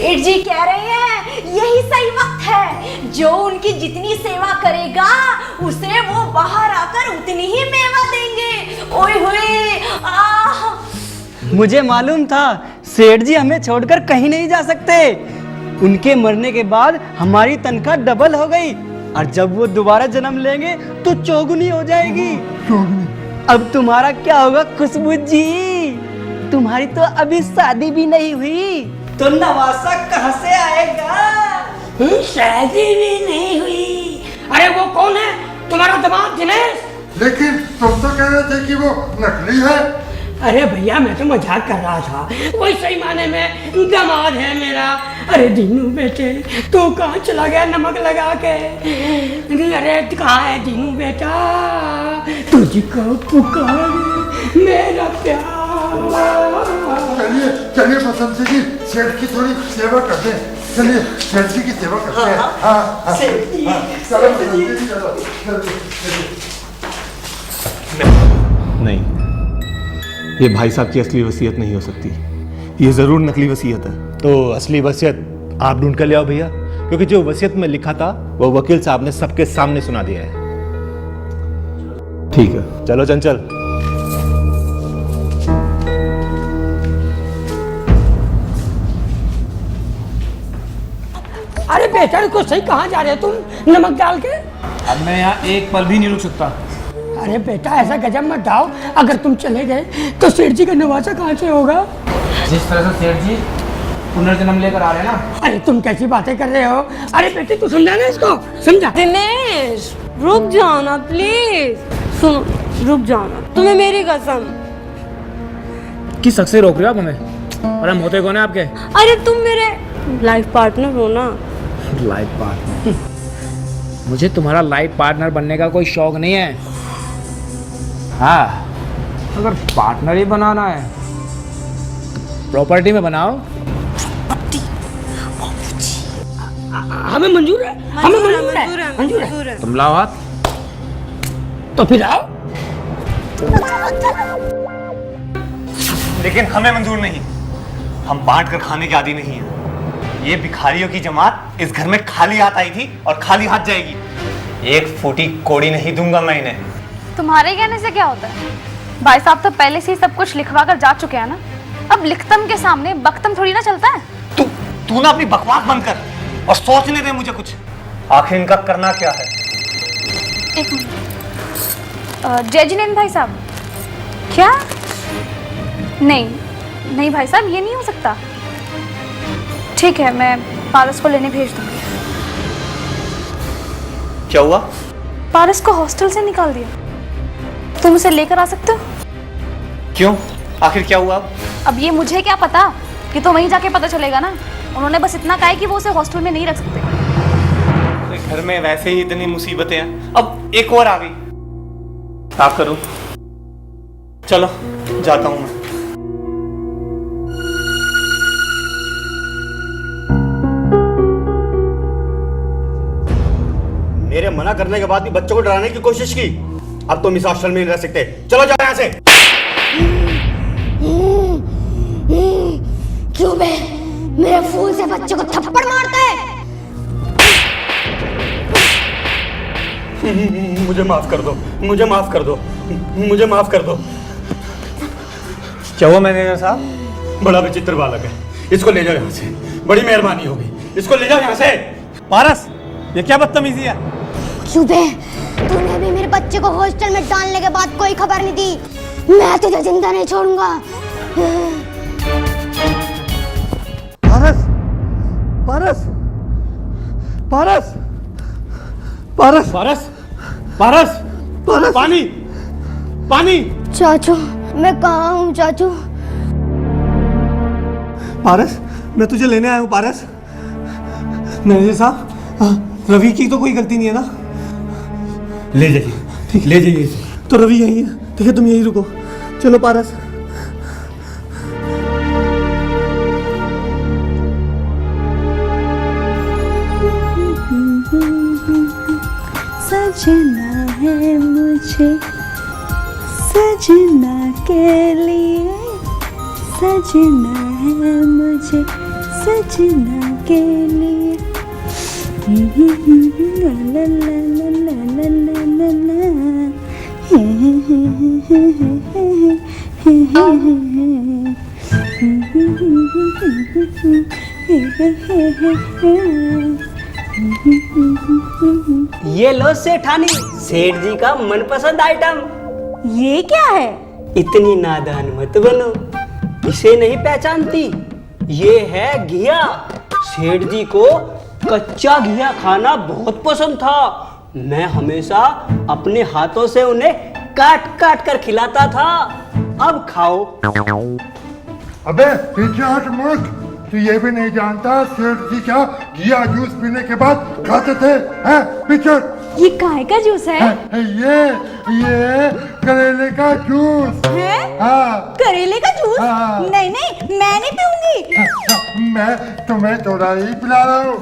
सेठ जी कह रहे हैं यही सही वक्त है, जो उनकी जितनी सेवा करेगा उसे वो बाहर आकर उतनी ही मेवा देंगे। ओए होए, मुझे मालूम था सेठ जी हमें छोड़कर कहीं नहीं जा सकते। उनके मरने के बाद हमारी तनख्वाह डबल हो गई और जब वो दोबारा जन्म लेंगे तो चौगुनी हो जाएगी। अब तुम्हारा क्या होगा खुशबू जी? तुम्हारी तो अभी शादी भी नहीं हुई, तो नवासा कहाँ से आएगा? शादी भी नहीं हुई। अरे वो कौन है? तुम्हारा दामाद दिनेश? लेकिन तुम तो कह रहे थे कि वो नकली है। अरे भैया मैं तो मजाक कर रहा था, वही सही माने में दामाद है मेरा। अरे दीनू बेटे तू कहाँ चला गया नमक लगा के? अरे कहाँ है दीनू बेटा? तुझको पुकार मेरा प्यार। चलिए चलिए बसंत जी, सेठ की थोड़ी सेवा करते हैं। चलिए सेठ जी की सेवा करते हैं। हाँ चलो बसंत जी, चलो। नहीं, ये भाई साहब की असली वसीयत नहीं हो सकती। ये जरूर नकली वसीयत है। तो असली वसीयत आप ढूंढ कर ले आओ भैया, क्योंकि जो वसीयत में लिखा था वो वकील साहब ने सबके सामने सुना दिया है। ठीक है, चलो चंचल। अरे बेटा को सही कहाँ जा रहे हो तुम नमक डाल के? अब मैं यहाँ एक पल भी नहीं रुक सकता। अरे बेटा ऐसा गजब मत डालो, अगर तुम चले गए तो सेठ जी का नवासा कहाँ से होगा? जिस तरह से सेठ जी पुनर्जन्म लेकर आ रहे हैं ना। अरे तुम कैसी बातें कर रहे हो? अरे बेटे तू समझा ना इसको, समझा? दिनेश रुक जाओ ना प्लीज। सुनो रुक जाओ ना, तुम्हें मेरी कसम। किस हक से रोक रहे हो आप हमें? और हम होते कौन है आपके? अरे तुम मेरे लाइफ पार्टनर हो ना। Life partner? मुझे तुम्हारा लाइफ पार्टनर बनने का कोई शौक नहीं है। हाँ, अगर पार्टनर ही बनाना है प्रॉपर्टी में बनाओ। हमें मंजूर है, हमें मंजूर है। तुम लाओ हाथ। तो फिर आओ। लेकिन हमें मंजूर नहीं। हम बांट कर खाने के आदी नहीं हैं। ये भिखारियों की जमात इस घर में खाली हाथ आई थी और खाली हाथ जाएगी। एक फूटी कोड़ी नहीं दूंगा मैं इन्हें। तुम्हारे कहने से क्या होता है? भाई साहब तो पहले से ही सब कुछ लिखवा कर जा चुके हैं ना। अब लिखतम के सामने बख्तम थोड़ी ना चलता है। तू ना अपनी बकवास बंद कर और सोचने दे मुझे कुछ। आखिर इनका करना क्या है? एक मिनट, जय जिनेंद्र भाई साहब। क्या? नहीं भाई साहब, ये नहीं हो सकता। ठीक है, मैं पारस को लेने भेज दूंगी। क्या हुआ? पारस को हॉस्टल से निकाल दिया। तुम उसे लेकर आ सकते हो? क्यों? आखिर क्या हुआ? अब ये मुझे क्या पता, कि तो वहीं जाके पता चलेगा ना। उन्होंने बस इतना कहा है कि वो उसे हॉस्टल में नहीं रख सकते। घर में वैसे ही इतनी मुसीबतें हैं, अब एक और आ गई। आप करो, चलो जाता हूं मैं। मेरे मना करने के बाद भी बच्चों को डराने की कोशिश की। अब तुम इस हॉस्टल में नहीं रह सकते, चलो जाओ यहाँ से। क्यों बे मेरे फूल से बच्चे को थप्पड़ मारता है? मुझे माफ कर दो, मुझे माफ कर दो, मुझे माफ कर दो। क्या हुआ मैनेजर साहब? बड़ा विचित्र बालक है, इसको ले जाओ यहाँ से। बड़ी मेहरबानी होगी, इसको ले जाओ यहाँ से। पारस, ये क्या बदतमीजी है? क्यों बे तूने भी मेरे बच्चे को हॉस्टल में डालने के बाद कोई खबर नहीं दी। मैं तुझे जिंदा नहीं छोड़ूंगा। पारस, पारस, पारस, पारस, पारस, पारस, पारस, पानी, पानी। चाचू, मैं कहाँ हूँ चाचू? पारस, मैं तुझे लेने आया हूँ पारस। मैनेजर साहब, रवि की तो कोई गलती नहीं है ना? ले जाइए, ठीक, ले जाइए। तो रवि यही है, ठीक है, तुम यही रुको। चलो पारस। सजना है मुझे सजना के लिए, सजना है मुझे सजना के लिए ला ला ला ला ला ला ये लो सेठानी, सेठ जी का मनपसंद आइटम। ये क्या है? इतनी नादान मत बनो, इसे नहीं पहचानती? ये है घिया। सेठ जी को कच्चा घिया खाना बहुत पसंद था। मैं हमेशा अपने हाथों से उन्हें काट काट कर खिलाता था। अब खाओ। अबे पीछे हट मूर्ख, तू ये भी नहीं जानता सेठ जी क्या घिया जूस पीने के बाद खाते थे? हैं? पीछे हट। ये काहे का जूस है? ये करेले का जूस है? हाँ। करेले का जूस? हाँ। नहीं नहीं, मैं नहीं पीऊंगी। मैं तुम्हें थोड़ा ही पिला रहा हूँ,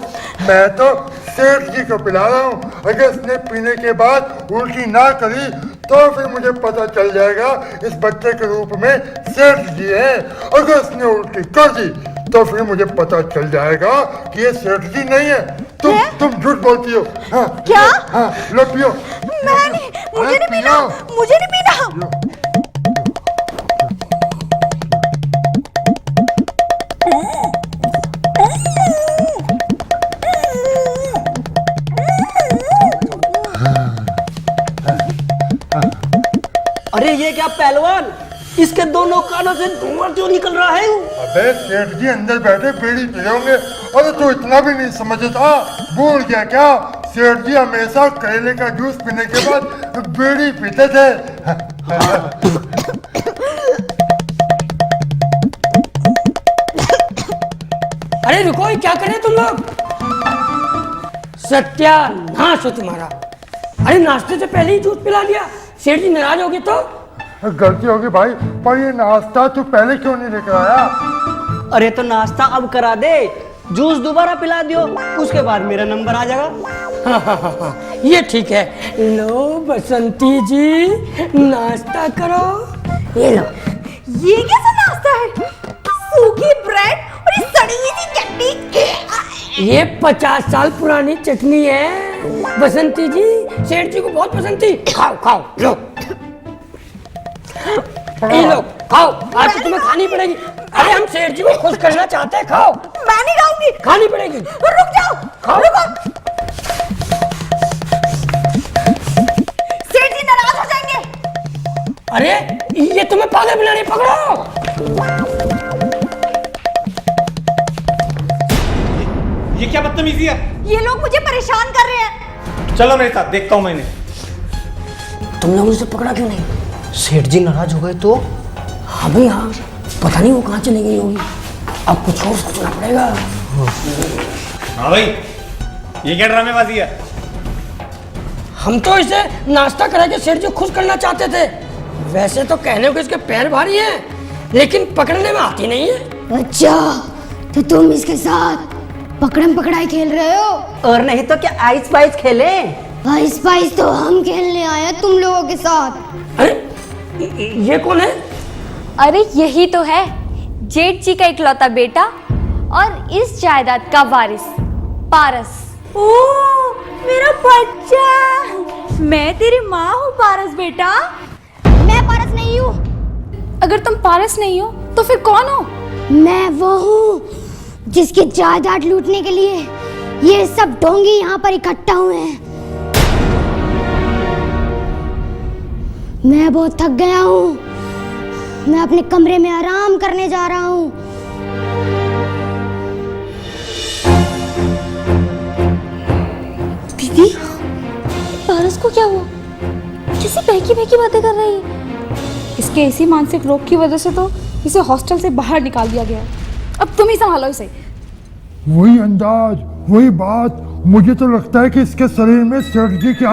मैं तो सेठ जी को पिला रहा हूँ। अगर इसने पीने के बाद उल्टी ना करी तो फिर मुझे पता चल जाएगा इस बच्चे के रूप में सेठ जी है। अगर इसने उल्टी कर दी तो फिर मुझे पता चल जाएगा कि ये सेठ जी नहीं है। तुम झूठ बोलती हो। हाँ, क्या? हाँ, लो पियो। मैं नहीं, मुझे नहीं पीना, मुझे नहीं पीना। अरे ये क्या पहलवान, इसके दोनों कानों से धुआं क्यों निकल रहा है? अबे सेठ जी अंदर बैठे बीड़ी पी होंगे। अरे तू इतना भी नहीं समझता, भूल गया क्या? सेठ जी हमेशा करेले का जूस पीने के बाद बीड़ी पीते थे। अरे रुको, ये क्या करे तुम लोग? सत्यानाश हो तुम्हारा। अरे नाश्ते से पहले ही जूस पिला दिया। सेठ जी नाराज हो गए तो? गलती होगी भाई, पर ये नाश्ता तू पहले क्यों नहीं लेकर आया? अरे तो नाश्ता अब करा दे, जूस दोबारा पिला दियो, उसके बाद मेरा नंबर आ जाएगा। ये ठीक है। लो बसंती जी, नाश्ता करो। ये लो। ये कैसा नाश्ता है? सूखी ब्रेड और ये सड़ी हुई सी चटनी। ये 50 साल पुरानी चटनी है बसंती जी, सेठ जी को बहुत पसंद थी। खाओ खाओ, लो ये लो खाओ, आज तो तुम्हें खानी पड़ेगी। अरे हम सेठ जी को खुश करना चाहते हैं, खाओ। मैं नहीं खाऊंगी। खानी पड़ेगी। रुक जाओ, खाओ। रुको। सेठ जी नाराज हो जाएंगे। अरे ये तुम्हें पागल बना रही, पकड़ो। ये क्या बदतमीजी है? ये लोग मुझे परेशान कर रहे हैं। चलो मेरे साथ, देखता हूँ मैंने। तुम लोग उसे पकड़ा क्यों नहीं? सेठ जी नाराज हो गए तो? हाँ भाई हाँ, पता नहीं वो कहाँ चली गई होगी। अब कुछ और सोचना पड़ेगा। हाँ भाई, ये क्या ड्रामेबाजी है? हम तो इसे नाश्ता करा के सेठ जी खुश करना चाहते थे। वैसे तो कहने को इसके पैर भारी हैं, लेकिन पकड़ने में आती नहीं है। अच्छा, तो तुम इसके साथ पकड़म पकड़ाई खेल रहे हो? और नहीं तो क्या आइस पाइस खेले? आइस पाइस तो हम खेलने आए हैं तुम लोगों के साथ। अरे ये कौन है? अरे यही तो है जेठ जी का इकलौता बेटा और इस जायदाद का वारिस पारस। ओ मेरा बच्चा, मैं तेरी माँ हूँ पारस बेटा। मैं पारस नहीं हूँ। अगर तुम पारस नहीं हो तो फिर कौन हो? मैं वो हूँ जिसकी जायदाद लूटने के लिए ये सब ढोंगी यहाँ पर इकट्ठा हुए हैं। मैं बहुत थक गया हूँ, मैं अपने कमरे में आराम करने जा रहा हूँ। दीदी, पारस को क्या हुआ? कैसी बहकी बहकी बातें कर रही है? इसके इसी मानसिक रोग की वजह से तो इसे हॉस्टल से बाहर निकाल दिया गया। अब तुम ही संभालो इसे। वही अंदाज, वही बात, मुझे तो लगता है कि इसके शरीर में सेठ जी की